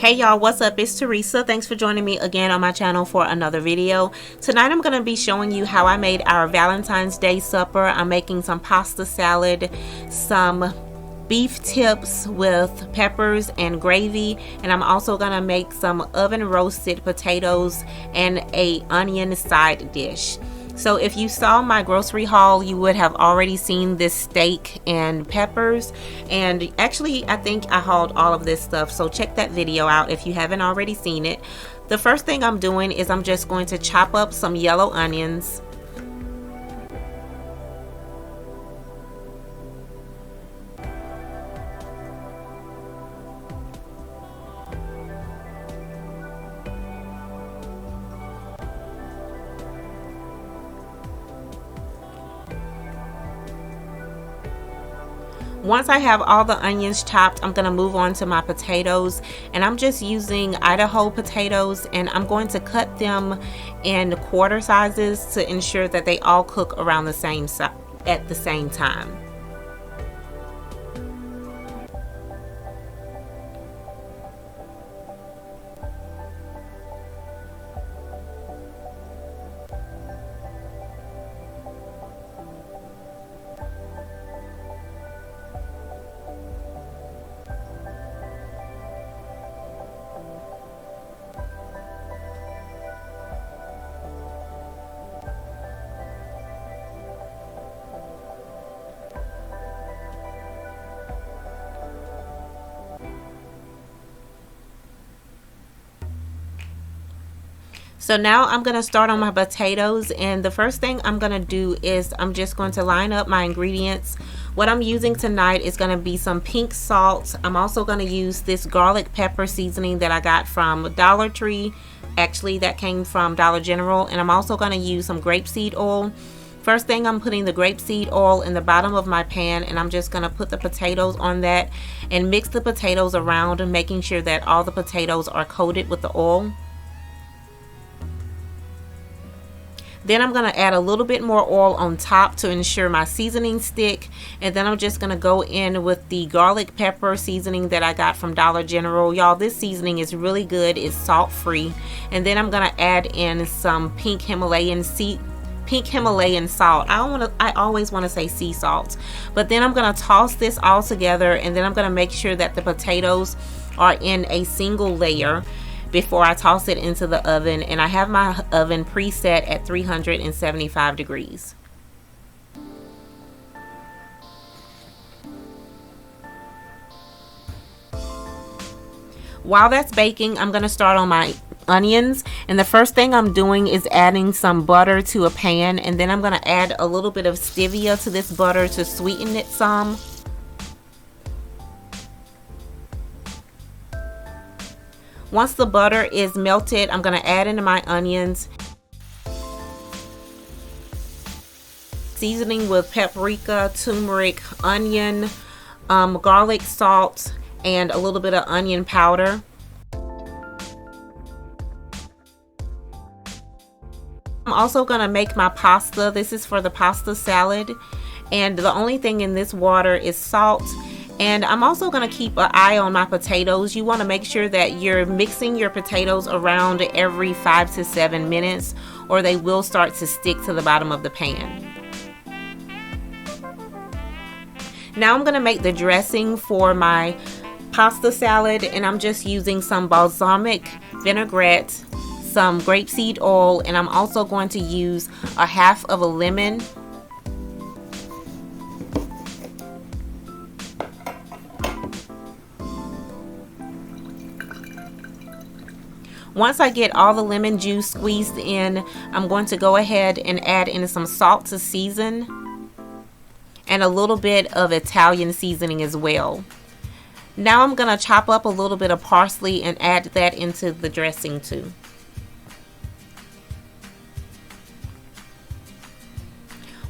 Hey y'all, what's up? It's Teresa. Thanks for joining me again on my channel for another video. Tonight I'm going to be showing you how I made our Valentine's Day supper. I'm making some pasta salad, some beef tips with peppers and gravy, and I'm also going to make some oven roasted potatoes and a onion side dish. So if you saw my grocery haul, you would have already seen this steak and peppers, and actually I think I hauled all of this stuff, so check that video out if you haven't already seen it. The first thing I'm doing is I'm just going to chop up some yellow onions. Once I have all the onions chopped, I'm going to move on to my potatoes, and I'm just using Idaho potatoes, and I'm going to cut them in quarter sizes to ensure that they all cook around the same at the same time. So now I'm going to start on my potatoes, and the first thing I'm going to do is I'm just going to line up my ingredients. What I'm using tonight is going to be some pink salt. I'm also going to use this garlic pepper seasoning that I got from Dollar Tree. Actually, that came from Dollar General. And I'm also going to use some grapeseed oil. First thing, I'm putting the grapeseed oil in the bottom of my pan, and I'm just going to put the potatoes on that and mix the potatoes around, and making sure that all the potatoes are coated with the oil. Then I'm going to add a little bit more oil on top to ensure my seasoning stick. And then I'm just going to go in with the garlic pepper seasoning that I got from Dollar General. Y'all, this seasoning is really good. It's salt free. And then I'm going to add in some pink Himalayan salt. I always want to say sea salt. But then I'm going to toss this all together, and then I'm going to make sure that the potatoes are in a single layer before I toss it into the oven. And I have my oven preset at 375 degrees. While that's baking, I'm going to start on my onions, and the first thing I'm doing is adding some butter to a pan, and then I'm going to add a little bit of stevia to this butter to sweeten it some. Once the butter is melted, I'm going to add into my onions, seasoning with paprika, turmeric, onion, garlic salt, and a little bit of onion powder. I'm also going to make my pasta. This is for the pasta salad, and the only thing in this water is salt. And I'm also going to keep an eye on my potatoes. You want to make sure that you're mixing your potatoes around every 5 to 7 minutes, or they will start to stick to the bottom of the pan. Now I'm going to make the dressing for my pasta salad, and I'm just using some balsamic vinaigrette, some grapeseed oil, and I'm also going to use a half of a lemon. Once I get all the lemon juice squeezed in, I'm going to go ahead and add in some salt to season and a little bit of Italian seasoning as well. Now I'm going to chop up a little bit of parsley and add that into the dressing too.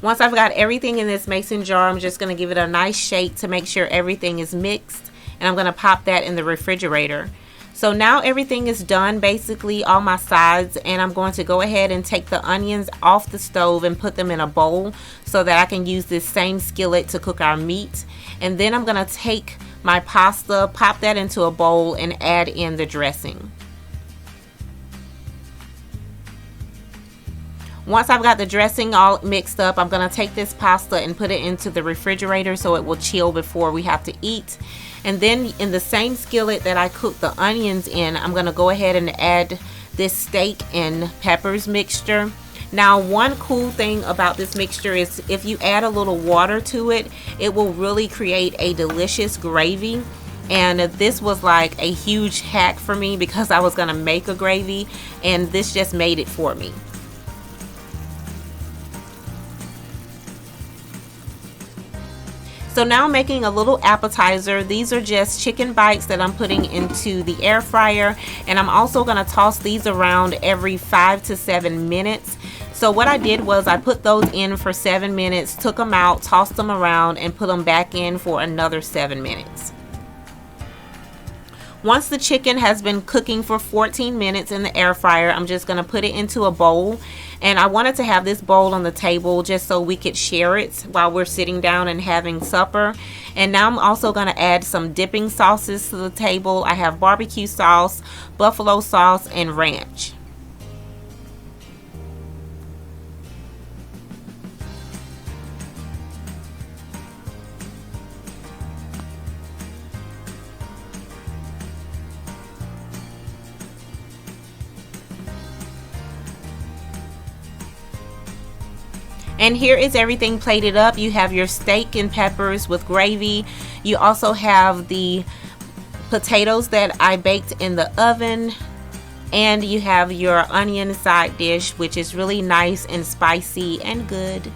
Once I've got everything in this mason jar, I'm just going to give it a nice shake to make sure everything is mixed, and I'm going to pop that in the refrigerator. So now everything is done, basically all my sides, and I'm going to go ahead and take the onions off the stove and put them in a bowl so that I can use this same skillet to cook our meat. And then I'm going to take my pasta, pop that into a bowl, and add in the dressing. Once I've got the dressing all mixed up, I'm going to take this pasta and put it into the refrigerator so it will chill before we have to eat. And then in the same skillet that I cooked the onions in, I'm going to go ahead and add this steak and peppers mixture. Now, one cool thing about this mixture is if you add a little water to it, it will really create a delicious gravy. And this was like a huge hack for me because I was going to make a gravy, and this just made it for me. So now I'm making a little appetizer. These are just chicken bites that I'm putting into the air fryer, and I'm also going to toss these around every 5 to 7 minutes. So what I did was I put those in for 7 minutes, took them out, tossed them around, and put them back in for another 7 minutes. Once the chicken has been cooking for 14 minutes in the air fryer, I'm just going to put it into a bowl. And I wanted to have this bowl on the table just so we could share it while we're sitting down and having supper. And now I'm also going to add some dipping sauces to the table. I have barbecue sauce, buffalo sauce, and ranch. And here is everything plated up. You have your steak and peppers with gravy. You also have the potatoes that I baked in the oven. And you have your onion side dish, which is really nice and spicy and good.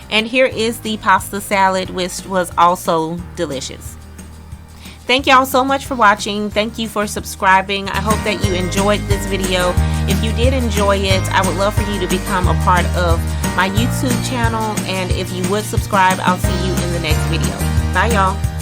And here is the pasta salad, which was also delicious. Thank y'all so much for watching. Thank you for subscribing. I hope that you enjoyed this video. If you did enjoy it, I would love for you to become a part of my YouTube channel. And if you would subscribe, I'll see you in the next video. Bye y'all.